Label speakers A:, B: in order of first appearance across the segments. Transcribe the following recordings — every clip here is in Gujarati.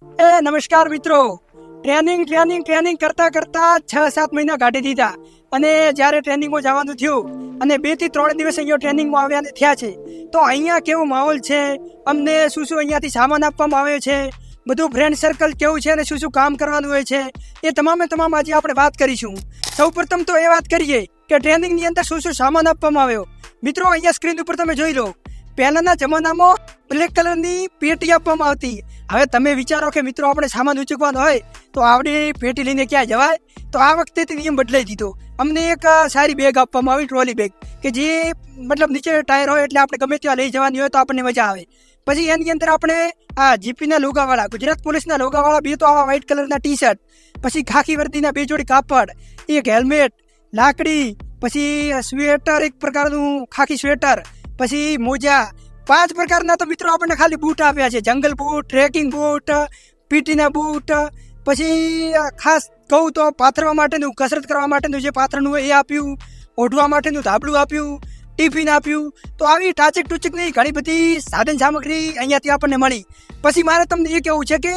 A: નમસ્કાર મિત્રો, ટ્રેનિંગ કરતા 6-7 મહિના કાઢી દીધા અને જ્યારે ટ્રેનિંગમાં જવાનું થયું અને 2 થી 3 દિવસ અહીંયા ટ્રેનિંગમાં આવ્યા થયા છે તો અહીંયા કેવો માહોલ છે, અમને શું અહીંયાથી સામાન આપવામાં આવ્યો છે, બધું ફ્રેન્ડ સર્કલ કેવું છે અને શું કામ કરવાનું હોય છે એ તમામ આજે આપણે વાત કરીશું. સૌપ્રથમ તો એ વાત કરીએ કે ટ્રેનિંગની અંદર શું સામાન આપવામાં આવ્યો. મિત્રો અહીંયા સ્ક્રીન ઉપર તમે જોઈ લો, પહેલાના જમાનામાં બ્લેક કલરની પેટી આપવામાં આવતી. હવે તમે વિચારો કે મિત્રો આપણે સામાન ઉચકવાનો હોય તો આવડી પેટી લઈને ક્યાં જવાય? તો આ વખતે નિયમ બદલાઈ દીધો. અમને એક સારી બેગ આપવામાં આવી, ટ્રોલી બેગ, કે જે મતલબ નીચે ટાયર હોય એટલે આપણે ગમે ત્યાં લઈ જવાની હોય તો આપણને મજા આવે. પછી એની અંદર આપણે આ જીપીના લોગાવાળા, ગુજરાત પોલીસના લોગાવાળા 2 તો આવા વ્હાઇટ કલરના ટી શર્ટ, પછી ખાખી વર્દીના 2 જોડી કાપડ, એક હેલ્મેટ, લાકડી, પછી સ્વેટર, એક પ્રકારનું ખાખી સ્વેટર, પછી મોજા, 5 પ્રકારના તો મિત્રો આપણને ખાલી બૂટ આપ્યા છે. જંગલ બૂટ, ટ્રેકિંગ બૂટ, પીટીના બૂટ, પછી ખાસ કહું તો પાથરવા માટેનું, કસરત કરવા માટેનું જે પાથરનું હોય એ આપ્યું, ઓઢવા માટેનું ધાબળું આપ્યું, ટિફિન આપ્યું. તો આવી ટાચક ટૂચકની ઘણી બધી સાધન સામગ્રી અહીંયાથી આપણને મળી. પછી મારે તમને એ કહેવું છે કે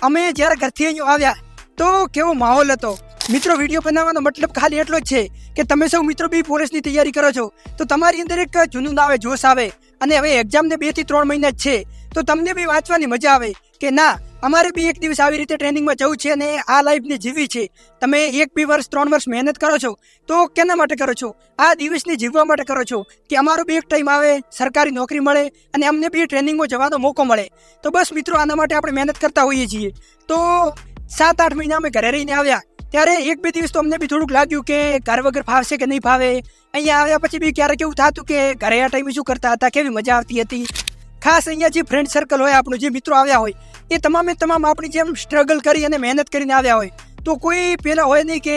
A: અમે જ્યારે ઘરથી અહીંયા આવ્યા તો કેવો માહોલ હતો. મિત્રો વિડીયો બનાવવાનો મતલબ ખાલી એટલો જ છે કે તમે સૌ મિત્રો બી પોલીસની તૈયારી કરો છો તો તમારી અંદર એક જુનૂન આવે, જોશ આવે. અને હવે એક્ઝામને 2 થી 3 મહિના જ છે તો તમને બી વાંચવાની મજા આવે કે ના અમારે બી એક દિવસ આવી રીતે ટ્રેનિંગમાં જવું છે અને આ લાઈફને જીવી છે. તમે 1-2 વર્ષ 3 વર્ષ મહેનત કરો છો તો કેના માટે કરો છો? આ દિવસને જીવવા માટે કરો છો કે અમારો બી એક ટાઈમ આવે, સરકારી નોકરી મળે અને અમને બી ટ્રેનિંગમાં જવાનો મોકો મળે. તો બસ મિત્રો આના માટે આપણે મહેનત કરતા હોઈએ છીએ. તો 7-8 મહિના અમે ઘરે રહીને આવ્યા ત્યારે 1-2 દિવસ તો અમને બી થોડુંક લાગ્યું કે ઘર વગર ફાવશે કે નહીં ફાવે. અહીંયા આવ્યા પછી બી ક્યારેક એવું થતું કે ઘરે આ ટાઈમે શું કરતા હતા, કેવી મજા આવતી હતી. ખાસ અહીંયા જે ફ્રેન્ડ સર્કલ હોય આપણું, જે મિત્રો આવ્યા હોય એ તમામ આપણી જેમ સ્ટ્રગલ કરી અને મહેનત કરીને આવ્યા હોય. તો કોઈ પેલા હોય નહીં કે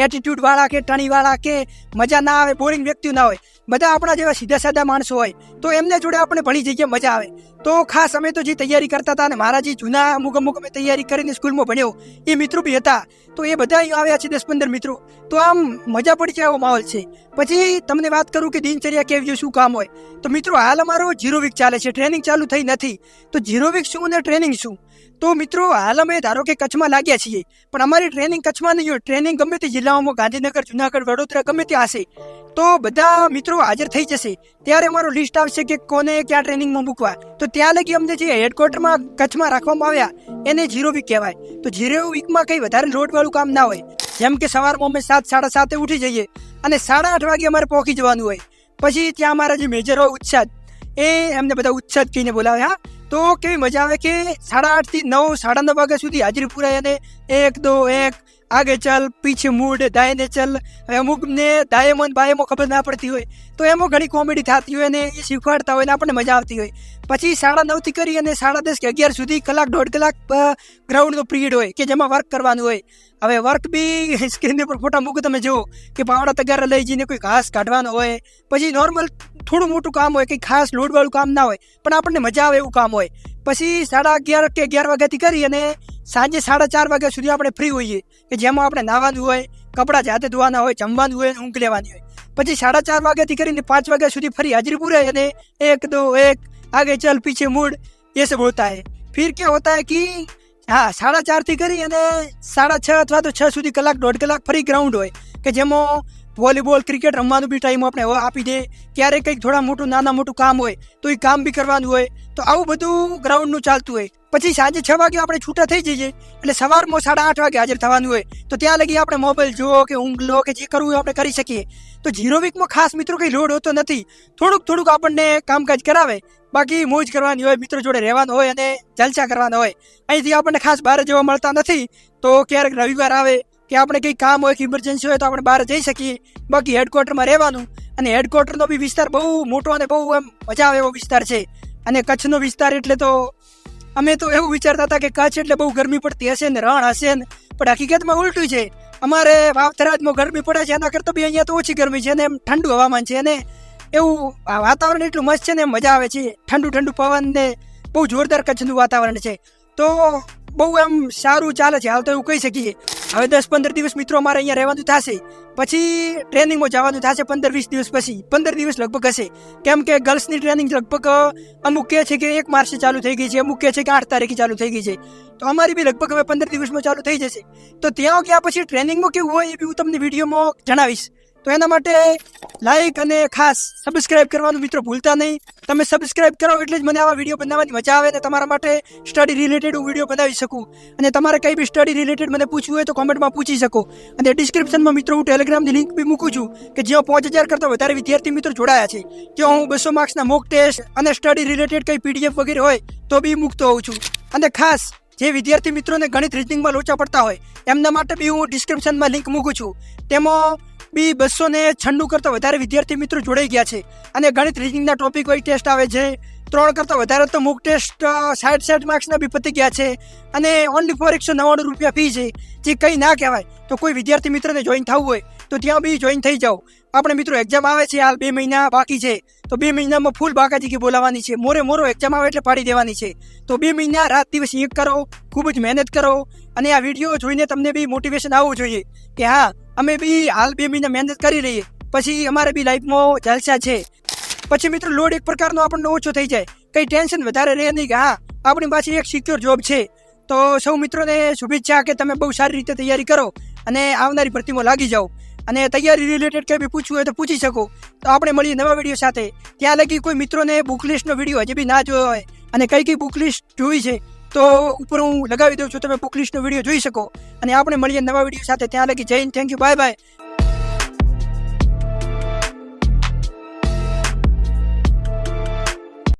A: એટીટ્યુડવાળા કે ટણીવાળા કે મજા ના આવે, બોરિંગ વ્યક્તિઓ ના હોય. બધા આપણા જેવા સીધા સાદા માણસો હોય તો એમને જોડે આપણે ભણી જઈએ, મજા આવે. તો ખાસ અમે તો જે તૈયારી કરતા હતા અને મારા જે જૂના અમુક અમે તૈયારી કરીને સ્કૂલમાં ભણ્યો એ મિત્રો બી હતા. તો એ બધા અહીં આવ્યા છે 10-15 મિત્રો. તો આમ મજા પડી જાય એવો માહોલ છે. પછી તમને વાત કરું કે દિનચર્યા કેવી, શું કામ હોય તો મિત્રો હાલ અમારો 0 વીક ચાલે છે, ટ્રેનિંગ ચાલુ થઈ નથી. તો 0 વીક શું અને ટ્રેનિંગ શું? તો મિત્રો હાલ અમે ધારો કે કચ્છમાં લાગ્યા છીએ પણ અમારી ટ્રેનિંગ કચ્છમાં નહીં હોય. ટ્રેનિંગ ગમે તે જિલ્લાઓમાં, ગાંધીનગર, જુનાગઢ, વડોદરા ગમે ત્યાં હશે તો બધા મિત્રો હાજર થઈ જશે. ત્યારે અમારું લિસ્ટ આવશે કે કોને ક્યાં ટ્રેનિંગમાં મૂકવા. તો ત્યાં લગી અમને જે હેડક્વાર્ટરમાં કચ્છમાં રાખવામાં આવ્યા એને 0 વીક કહેવાય. તો 0 વીકમાં કંઈ વધારે લોડવાળું કામ ના હોય. જેમ કે સવારમાં અમે 7-7:30 ઉઠી જઈએ અને 8:30 વાગે અમારે પહોંચી જવાનું હોય. પછી ત્યાં અમારા જે મેજર હોય ઉત્સાદ, એ એમને બધા ઉત્સાદ કહીને બોલાવે. હા, તો કેવી મજા આવે કે 8:30 થી 9, 9:30 વાગ્યા સુધી હાજરી પુરાય અને 1, 2, 1 આગે ચલ, પીછે મૂડ, દાયને ચલ. હવે અમુકને દાયેમાં બાયેમાં ખબર ના પડતી હોય તો એમાં ઘણી કોમેડી થતી હોય અને એ શીખવાડતા હોય ને આપણને મજા આવતી હોય. પછી 9:30 થી કરી અને 10:30 કે 11 સુધી 1-1.5 કલાક ગ્રાઉન્ડનો પીરિયડ હોય કે જેમાં વર્ક કરવાનું હોય. હવે વર્ક બી સ્ક્રીન પર ફોટા મૂકો, તમે જુઓ કે પાવડા તગારા લઈ જઈને કોઈ ઘાસ કાઢવાનો હોય. પછી નોર્મલ થોડું મોટું કામ હોય, કંઈ ખાસ લોડવાળું કામ ના હોય પણ આપણને મજા આવે એવું કામ હોય. પછી 11:30 કે 11 વાગ્યાથી કરી અને સાંજે 4:30 વાગ્યા સુધી આપણે ફ્રી હોઈએ કે જેમાં આપણે નાહવાનું હોય, કપડાં જાતે ધોવાના હોય, જમવાનું હોય, ઊંઘ લેવાની હોય. પછી 4:30 વાગ્યાથી કરીને 5 વાગ્યા સુધી ફરી હાજરી પૂરાય અને 1, 2, 1 आगे चल पीछे मुड़, ये सब होता है. फिर क्या होता है कि हाँ 4:30 થી કરી અને 6:30 અથવા તો 6 સુધી 1-1.5 કલાક ફરી ગ્રાઉન્ડ હોય કે જેમાં વોલીબોલ, ક્રિકેટ રમવાનું બી ટાઈમ આપણે આપી દે. ક્યારેક કંઈક થોડા મોટું નાના મોટું કામ હોય તો એ કામ બી કરવાનું હોય. તો આવું બધું ગ્રાઉન્ડનું ચાલતું હોય. પછી સાંજે 6 વાગે આપણે છૂટા થઈ જઈએ એટલે સવારમાં 8:30 વાગે હાજર થવાનું હોય. તો ત્યાં લગી આપણે મોબાઈલ જુઓ કે ઊંઘ લો કે જે કરવું હોય આપણે કરી શકીએ. તો 0 વીકમાં ખાસ મિત્રો કંઈ લોડ હોતો નથી. થોડુંક આપણને કામકાજ કરાવે, બાકી મોજ કરવાની હોય, મિત્રો જોડે રહેવાનું હોય અને જલસા કરવાના હોય. અહીંથી આપણને ખાસ બહાર જવા મળતા નથી. તો ક્યારેક રવિવાર આવે કે આપણે કંઈ કામ હોય કે ઇમરજન્સી હોય તો આપણે બહાર જઈ શકીએ. બાકી હેડક્વાર્ટરમાં રહેવાનું. અને હેડક્વાર્ટરનો બી વિસ્તાર બહુ મોટો અને બહુ એમ મજા આવે એવો વિસ્તાર છે. અને કચ્છનો વિસ્તાર એટલે તો અમે તો એવું વિચારતા હતા કે કચ્છ એટલે બહુ ગરમી પડતી હશે ને, રણ હશે ને, પણ હકીકતમાં ઉલટું છે. અમારે વાવથરાજમાં ગરમી પડે છે, એના કરતાં બી અહીંયા તો ઓછી ગરમી છે અને એમ ઠંડુ હવામાન છે અને એવું વાતાવરણ એટલું મસ્ત છે ને મજા આવે છે. ઠંડુ પવન ને બહુ જોરદાર કચ્છનું વાતાવરણ છે. તો બહુ એમ સારું ચાલે છે હાલ તો એવું કહી શકીએ. હવે 10-15 દિવસ મિત્રો અમારે અહીંયા રહેવાનું થશે, પછી ટ્રેનિંગમાં જવાનું થશે 15-20 દિવસ પછી, 15 દિવસ લગભગ હશે. કેમ કે ગર્લ્સની ટ્રેનિંગ લગભગ અમુક કહે છે કે 1 માર્ચે ચાલુ થઈ ગઈ છે, અમુક કહે છે કે 8 તારીખે ચાલુ થઈ ગઈ છે. તો અમારી બી લગભગ હવે 15 દિવસમાં ચાલુ થઈ જશે. તો ત્યાં ગયા પછી ટ્રેનિંગમાં કેવું હોય એ બી હું તમને વિડીયોમાં જણાવીશ. તો એના માટે લાઈક અને ખાસ સબસ્ક્રાઇબ કરવાનું મિત્રો ભૂલતા નહીં. તમે સબસ્ક્રાઇબ કરો એટલે જ મને આવા વિડીયો બનાવવાની મજા આવે ને તમારા માટે સ્ટડી રિલેટેડ હું વિડીયો બનાવી શકું. અને તમારે કંઈ બી સ્ટડી રિલેટેડ મને પૂછવું હોય તો કોમેન્ટમાં પૂછી શકો. અને ડિસ્ક્રિપ્શનમાં મિત્રો હું ટેલિગ્રામની લિંક બી મૂકું છું કે જ્યાં 5000 કરતાં વધારે વિદ્યાર્થી મિત્રો જોડાયા છે. ત્યાં હું 200 માર્ક્સના મોક ટેસ્ટ અને સ્ટડી રિલેટેડ કંઈ PDF વગેરે હોય તો બી મૂકતો હોઉં છું. અને ખાસ જે વિદ્યાર્થી મિત્રોને ગણિત રીઝનિંગમાં લોચા પડતા હોય એમના માટે બી હું ડિસ્ક્રિપ્શનમાં લિંક મૂકું છું. તેમાં બી 296 કરતાં વધારે વિદ્યાર્થી મિત્રો જોડાઈ ગયા છે. અને ગણિત રીઝનિંગના ટોપિક વાઇઝ ટેસ્ટ આવે છે. 3 કરતાં વધારે તો મોક ટેસ્ટ 60 માર્ક્સના બી પતી ગયા છે. અને ઓનલી ફોર 199 રૂપિયા ફી છે, જે કંઈ ના કહેવાય. તો કોઈ વિદ્યાર્થી મિત્રને જોઈન થવું હોય તો ત્યાં બી જોઈન થઈ જાઓ. આપણે મિત્રો એક્ઝામ આવે છે, હાલ 2 મહિના બાકી છે. તો 2 મહિનામાં ફૂલ બાકાજી બોલાવવાની છે. મોરો એક્ઝામ આવે એટલે પાડી દેવાની છે. તો 2 મહિના રાત દિવસ એક કરો, ખૂબ જ મહેનત કરો. અને આ વિડીયો જોઈને તમને બી મોટિવેશન આવવું જોઈએ કે હા અમે બી હાલ 2 મહિના મહેનત કરી રહીએ, પછી અમારે બી લાઈફમાં જલસા છે. પછી મિત્રો લોડ એક પ્રકારનો આપણને ઓછો થઈ જાય, કંઈ ટેન્શન વધારે રહે નહીં કે હા આપણી પાસે એક સિક્યોર જોબ છે. તો સૌ મિત્રોને શુભેચ્છા કે તમે બહુ સારી રીતે તૈયારી કરો અને આવનારી ભરતીમાં લાગી જાઓ. અને તૈયારી રિલેટેડ કંઈ બી પૂછવું હોય તો પૂછી શકો. તો આપણે મળીએ નવા વિડીયો સાથે. ત્યાં લગી કોઈ મિત્રોને બુક લિસ્ટનો વિડીયો હજી બી ના જોયો હોય અને કઈ બુક લિસ્ટ જોઈ છે તો ઉપર હું લગાવી દઉં છું, તમે બુક લિસ્ટનો વિડીયો જોઈ શકો. અને આપણે મળીએ નવા વિડીયો સાથે. ત્યાં લગી જય Hind, thank you, bye bye.